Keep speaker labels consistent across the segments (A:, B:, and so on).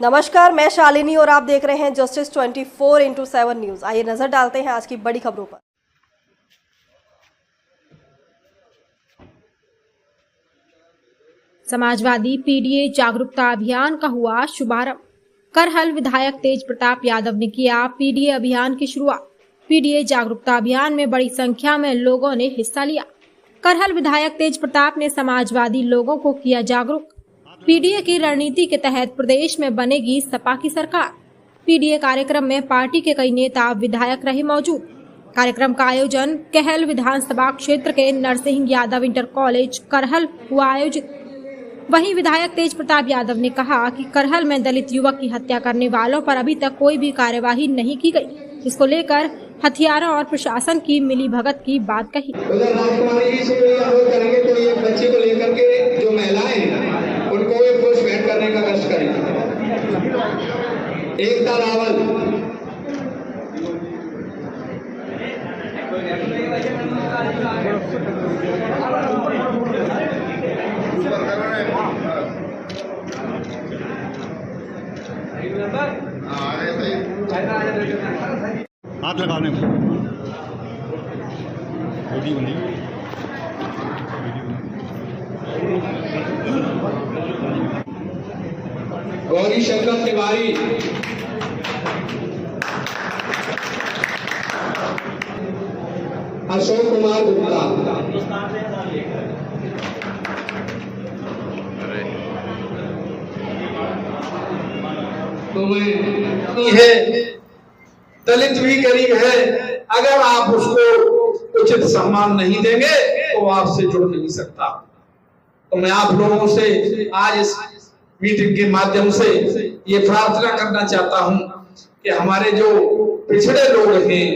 A: नमस्कार, मैं शालिनी और आप देख रहे हैं जस्टिस 24x7 न्यूज। आइए नजर डालते हैं आज की बड़ी खबरों पर।
B: समाजवादी पीडीए जागरूकता अभियान का हुआ शुभारंभ। करहल विधायक तेज प्रताप यादव ने किया पीडीए अभियान की शुरुआत। पीडीए जागरूकता अभियान में बड़ी संख्या में लोगों ने हिस्सा लिया। करहल विधायक तेज प्रताप ने समाजवादी लोगों को किया जागरूक। पीडीए की रणनीति के तहत प्रदेश में बनेगी सपा की सरकार। पीडीए कार्यक्रम में पार्टी के कई नेता विधायक रहे मौजूद। कार्यक्रम का आयोजन कहल विधानसभा क्षेत्र के नरसिंह यादव इंटर कॉलेज करहल हुआ आयोजित। वहीं विधायक तेज प्रताप यादव ने कहा कि करहल में दलित युवक की हत्या करने वालों पर अभी तक कोई भी कार्यवाही नहीं की गई। इसको लेकर हथियारों और प्रशासन की मिलीभगत की बात कही।
C: उधर राजकुमारी से करेंगे तो ये बच्चे को लेकर के जो महिलाएं हैं उनको भी पुष्पभेंट करने का कष्ट करेंगे। एकता रावल
D: हाथ लगाने में वीडियो बनी
C: गौरी शंकर तिवारी, अशोक कुमार गुप्ता, है दलित भी गरीब है। अगर आप उसको उचित सम्मान नहीं देंगे तो आपसे जुड़ नहीं सकता। तो मैं आप लोगों से आज इस मीटिंग के माध्यम से ये प्रार्थना करना चाहता हूं कि हमारे जो पिछड़े लोग हैं,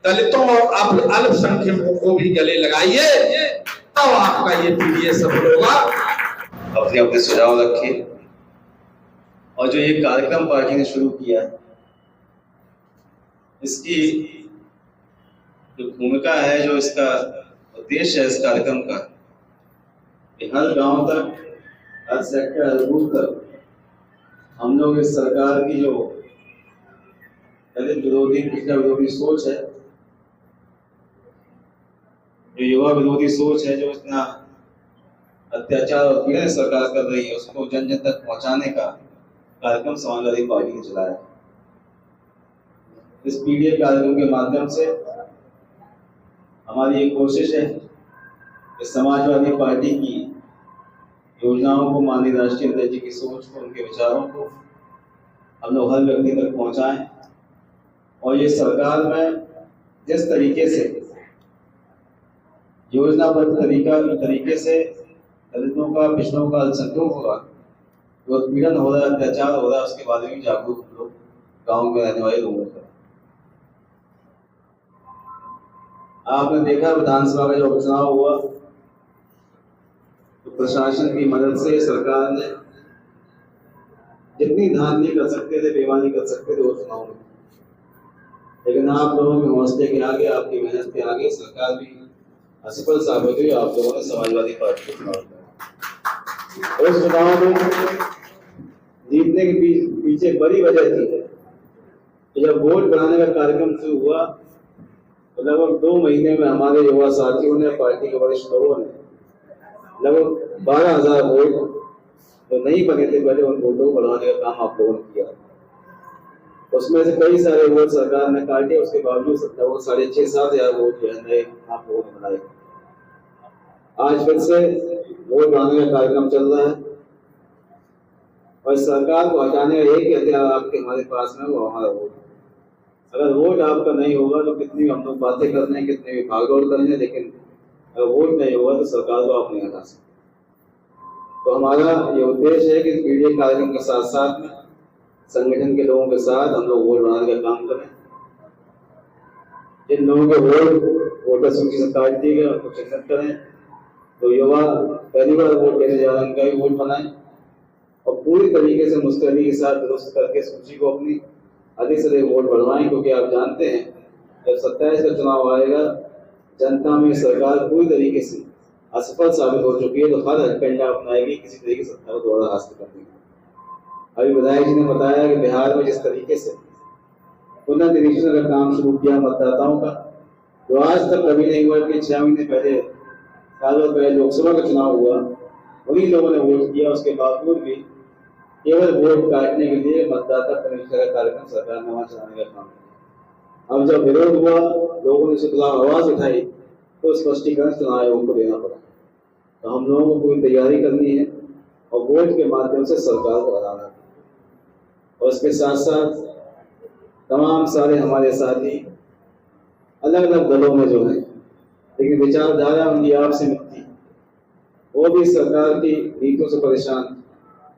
C: दलितों और अल्पसंख्यकों को भी गले लगाइए, तब आपका ये पीडीए सफल होगा।
E: अपने अपने सुझाव रखिए और जो ये कार्यक्रम पार्टी ने शुरू किया है इसकी जो भूमिका है, जो इसका उद्देश्य है इस कार्यक्रम का, हर गांव तक, हर सेक्टर, हर बूथ तक हम लोग इस सरकार की जो दलित विरोधी, पिछड़ा विरोधी सोच है, जो युवा विरोधी सोच है, जो इतना अत्याचार और पीड़न सरकार कर रही है, उसको जन जन तक पहुंचाने का कार्यक्रम समाजवादी पार्टी ने चलाया। इस पीडीए कार्यक्रम के माध्यम से हमारी एक कोशिश है कि समाजवादी पार्टी की योजनाओं को, माननीय राष्ट्रीय अध्यक्ष जी की सोच को, उनके विचारों को हम लोग हर व्यक्ति तक पहुंचाएं और ये सरकार में जिस तरीके से योजनाबद्ध तरीके से दलितों का, पिछड़ों का, अल्पसंख्यकों का जो उत्पीड़न हो रहा है, अत्याचार हो रहा है, उसके बारे में जागरूक लोग गाँव के रहने वाले लोगों का। आपने देखा विधानसभा का जो उपचुनाव हुआ तो प्रशासन की मदद से सरकार ने जितनी धांधली कर सकते थे, बेईमानी कर सकते थे वो चुनाव में, लेकिन आप लोगों के हौसले के आगे, आपकी मेहनत के आगे सरकार भी असफल साबित हुई। आप लोगों ने समाजवादी पार्टी को चुनाव किया। उस चुनाव में जीतने के पीछे बड़ी वजह थी कि जब वोट बनाने का कार्यक्रम शुरू हुआ तो लगभग 2 महीने में हमारे युवा साथियों ने, पार्टी के वरिष्ठ लोगों ने लगभग 12,000 वोट जो नहीं बने थे पहले, उन वोटों को बढ़ाने का काम आप लोगों ने किया। उसमें से कई सारे वोट सरकार ने काटे, उसके बावजूद लगभग 6,500-7 हजार वोट जो है नए आप लोगों ने बनाए। आज फिर से वोट बनाने का कार्यक्रम चल रहा है और सरकार को हटाने का एक ही हथियार आपके हमारे पास में, वो हमारा वोट। अगर वोट आपका नहीं होगा तो कितनी भी हम लोग बातें कर रहे हैं, कितने भी भागदौड़ कर रहे हैं, लेकिन अगर वोट नहीं होगा तो सरकार को आप नहीं हटा सकते। तो हमारा ये उद्देश्य है कि पीडीए कार्यक्रम के साथ साथ में संगठन के लोगों के साथ हम लोग वोट बनाने का काम करें। जिन लोगों के वोट वोटर सूची से काट दिए गए उनको चिन्हित करें, तो युवा पहली बार वोट देने जा रहे हैं उनका भी वोट बनाएं और पूरी तरीके से मुस्तैदी के साथ दुरुस्त करके सूची को अपनी अधिक से अधिक वोट बढ़वाएं, क्योंकि आप जानते हैं जब 27 का चुनाव आएगा जनता में सरकार पूरी तरीके से असफल साबित हो चुकी है, तो हर हथकंडा अपनाएगी किसी तरीके से सत्ता को दोबारा हासिल करने की। अभी विधायक जी ने बताया कि बिहार में जिस तरीके से पुनर्निरीक्षण का काम शुरू किया मतदाताओं का, जो आज तक कभी नहीं हुआ कि 6 महीने पहले, सालों पहले लोकसभा का चुनाव हुआ, उन्हीं लोगों ने वोट किया, उसके बावजूद भी केवल वोट काटने के लिए मतदाता पुनरीक्षण का कार्यक्रम सरकार ने वहां चलाने का काम किया। अब जब विरोध हुआ, लोगों ने उसके खिलाफ आवाज उठाई, तो स्पष्टीकरण चुनाव आयोग को देना पड़ा। तो हम लोगों को पूरी तैयारी करनी है और वोट के माध्यम से सरकार को हराना है। और इसके साथ साथ तमाम सारे हमारे साथी अलग अलग दलों में जो है, लेकिन विचारधारा उनकी आपसे मिलती, वो भी सरकार की नीतियों से परेशान,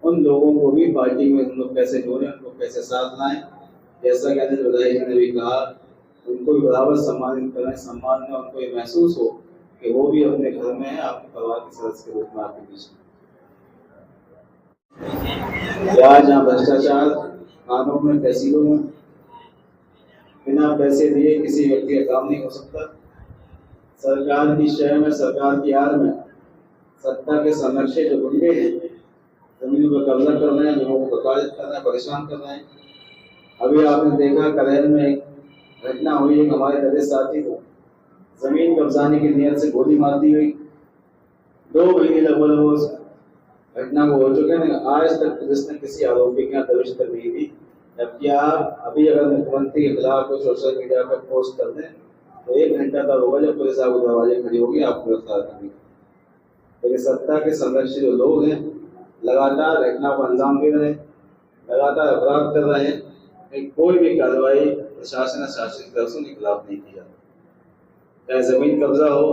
E: उन लोगों को भी पार्टी में हम लोग कैसे जोड़ें, उनको कैसे साथ लाएं। जैसा कि अनिल विधायक जी ने भी कहा, उनको भी बराबर सम्मानित करें, सम्मान में उनको ये महसूस हो कि वो भी अपने घर में है, आपके परिवार के सदस्य के रूप में आपके बीच में। आज यहाँ भ्रष्टाचार, कानून में, तहसीलों में बिना पैसे दिए किसी व्यक्ति का काम नहीं हो सकता। सरकार की शय में, सरकार की आड़ में सत्ता के संरक्षक जो गुंडे हैं, जमीनों पर कब्जा कर रहे हैं, लोगों को प्रताड़ित कर रहे हैं, परेशान कर रहे हैं। अभी आपने देखा करेल में एक घटना हुई, एक हमारे दलित साथी को जमीन कब्जाने की नियत से गोली मार दी हुई। 2 महीने लगभग उस घटना को हो चुके हैं, आज तक पुलिस ने किसी आरोपी के यहाँ दबिश तक नहीं दी। जबकि आप अभी अगर मुख्यमंत्री के खिलाफ कोई सोशल मीडिया पर पोस्ट कर दें तो 1 घंटा तक होगा जब पुलिस आपको दरवाजे खड़ी होगी आपको गिरफ्तार करने। लेकिन सत्ता के संरक्षित जो लोग हैं लगातार घटना को अंजाम दे रहे हैं, लगातार अपराध कर रहे हैं, लेकिन कोई भी कार्रवाई प्रशासन शासित दलों के खिलाफ नहीं की जाती। चाहे जमीन कब्जा हो,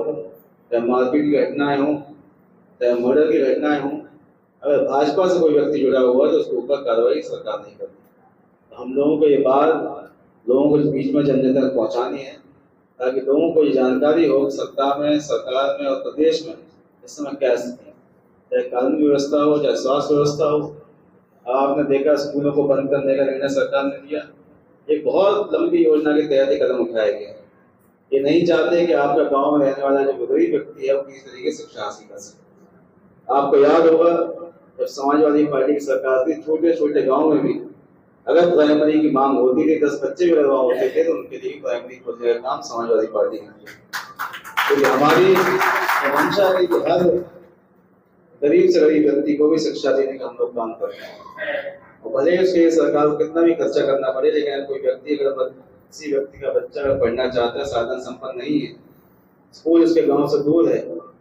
E: चाहे मारपीट की घटनाएं हो, चाहे मर्डर की घटनाएं हो, अगर भाजपा से कोई व्यक्ति जुड़ा हुआ तो उसके ऊपर कार्रवाई सरकार नहीं करती। हम लोगों को ये बात लोगों को बीच में जन जन तक पहुंचानी है, ताकि लोगों को ये जानकारी हो सत्ता में, सरकार में और प्रदेश में इस समय क्या स्थिति है। चाहे कानून व्यवस्था हो, चाहे स्वास्थ्य व्यवस्था हो। आपने देखा स्कूलों को बंद करने का निर्णय सरकार ने लिया। एक बहुत लंबी योजना के तहत ही कदम उठाया गया। ये नहीं चाहते कि आपका गाँव में रहने वाला जो गरीब व्यक्ति है वो किसी तरीके से शिक्षा हासिल कर सके। आपको याद होगा जब समाजवादी पार्टी की सरकार थी, छोटे छोटे गाँव में भी अगर प्राइमरी की मांग होती थी, 10 बच्चे भी लगवा होते थे, तो उनके लिए प्राइमरी खोलने का काम समाजवादी पार्टी ने किया। तो हमारी मंशा है कि हर गरीब से गरीब व्यक्ति को भी शिक्षा देने का हम लोग काम करते हैं। और भले उसके लिए सरकार को कितना भी खर्चा करना पड़े, लेकिन कोई व्यक्ति अगर किसी व्यक्ति का बच्चा अगर पढ़ना चाहता है, साधन संपन्न नहीं है, स्कूल उसके गाँव से दूर है,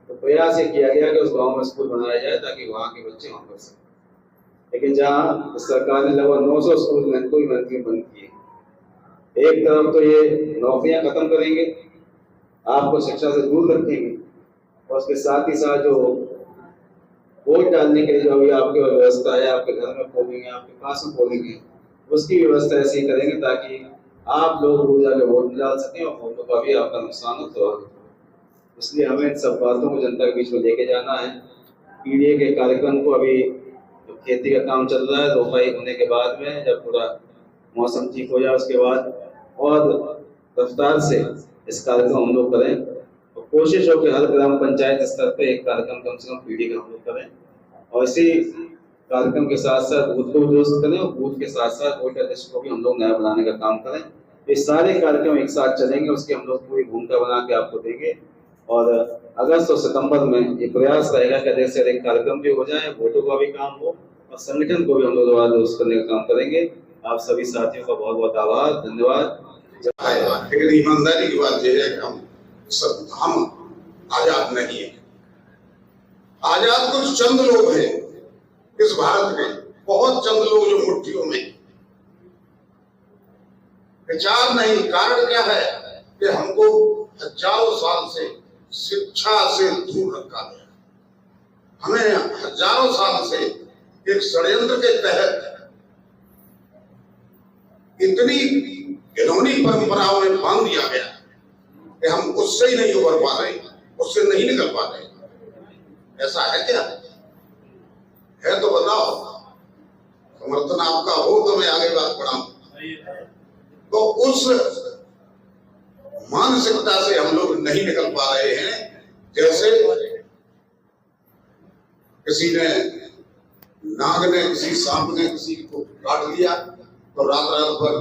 E: तो प्रयास ये किया गया कि उस गाँव में स्कूल बनाया जाए ताकि वहाँ के बच्चे वहाँ पढ़ सकें। लेकिन जहाँ सरकार ने लगभग 900 स्कूल मंत्री बंद किए। एक तरफ तो ये नौकरियां खत्म करेंगे, आपको शिक्षा से दूर रखेंगे, और उसके साथ ही साथ जो वोट डालने के लिए जो अभी आपकी व्यवस्था है, आपके घर में खोलेंगे, आपके पास में खोलेंगे, उसकी व्यवस्था ऐसी करेंगे ताकि आप लोग दूर जाकर वोट डाल सकें और वोटों का भी आपका नुकसान हो। तो इसलिए हमें इन सब बातों को जनता के बीच में लेके जाना है। पीडीए के कार्यक्रम को अभी खेती का काम चल रहा है, रोपाई होने के बाद में जब पूरा मौसम ठीक हो जाए उसके बाद और रफ्तार से इस कार्यक्रम हम लोग करें। तो कोशिश हो कि हर ग्राम पंचायत स्तर पे एक कार्यक्रम कम से कम पीढ़ी का हम लोग करें, और इसी कार्यक्रम के साथ साथ बूथ को दुरुस्त करें और बूथ के साथ साथ वोटर लिस्ट को भी हम लोग नया बनाने का काम करें। ये सारे कार्यक्रम एक साथ चलेंगे, उसकी हम लोग पूरी भूमिका बना के आपको देंगे। और अगस्त और सितंबर में ये प्रयास रहेगा कि अधिक से अधिक कार्यक्रम भी हो जाए, वोटों का भी काम हो और संगठन को भी हम लोग दोबारा दुरुस्त करने का काम करेंगे। आप सभी साथियों का बहुत बहुत आभार, धन्यवाद।
C: लेकिन ईमानदारी की बात यह है कि हम आजाद नहीं है। आजाद कुछ चंद लोग हैं इस भारत में, बहुत चंद लोग जो मुट्ठियों में। विचार नहीं, कारण क्या है कि हमको हजारों साल से शिक्षा से दूर रखा गया। हमें हजारों साल से एक षड्यंत्र के तहत इतनी घिनौनी परंपराओं में बांध दिया गया कि हम उससे ही नहीं उबर पा रहे, उससे नहीं निकल पा रहे। ऐसा है क्या? है तो बताओ, समर्थन आपका हो तो मैं आगे बात बढ़ाऊं। तो उस मानसिकता से हम लोग नहीं निकल पा रहे हैं। जैसे किसी ने
F: नाग ने किसी सांप ने किसी को काट लिया तो रात रात भर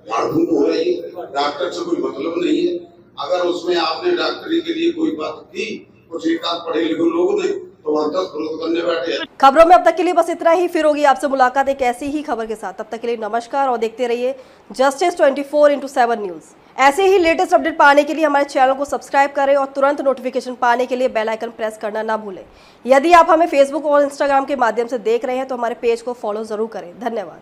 F: झाड़फूक हो रही है, डॉक्टर से कोई मतलब नहीं है। अगर उसमें आपने डॉक्टरी के लिए कोई बात की, कुछ एक आध पढ़े लिखे लोग ने तो वह 10 विरोध करने बैठे हैं।
A: खबरों में अब तक के लिए बस इतना ही। फिर होगी आपसे मुलाकात एक ऐसी ही खबर के साथ। तब तक के लिए नमस्कार और देखते रहिए जस्टिस 24/7 न्यूज। ऐसे ही लेटेस्ट अपडेट पाने के लिए हमारे चैनल को सब्सक्राइब करें और तुरंत नोटिफिकेशन पाने के लिए बेल आइकन प्रेस करना ना भूलें। यदि आप हमें फेसबुक और इंस्टाग्राम के माध्यम से देख रहे हैं तो हमारे पेज को फॉलो जरूर करें। धन्यवाद।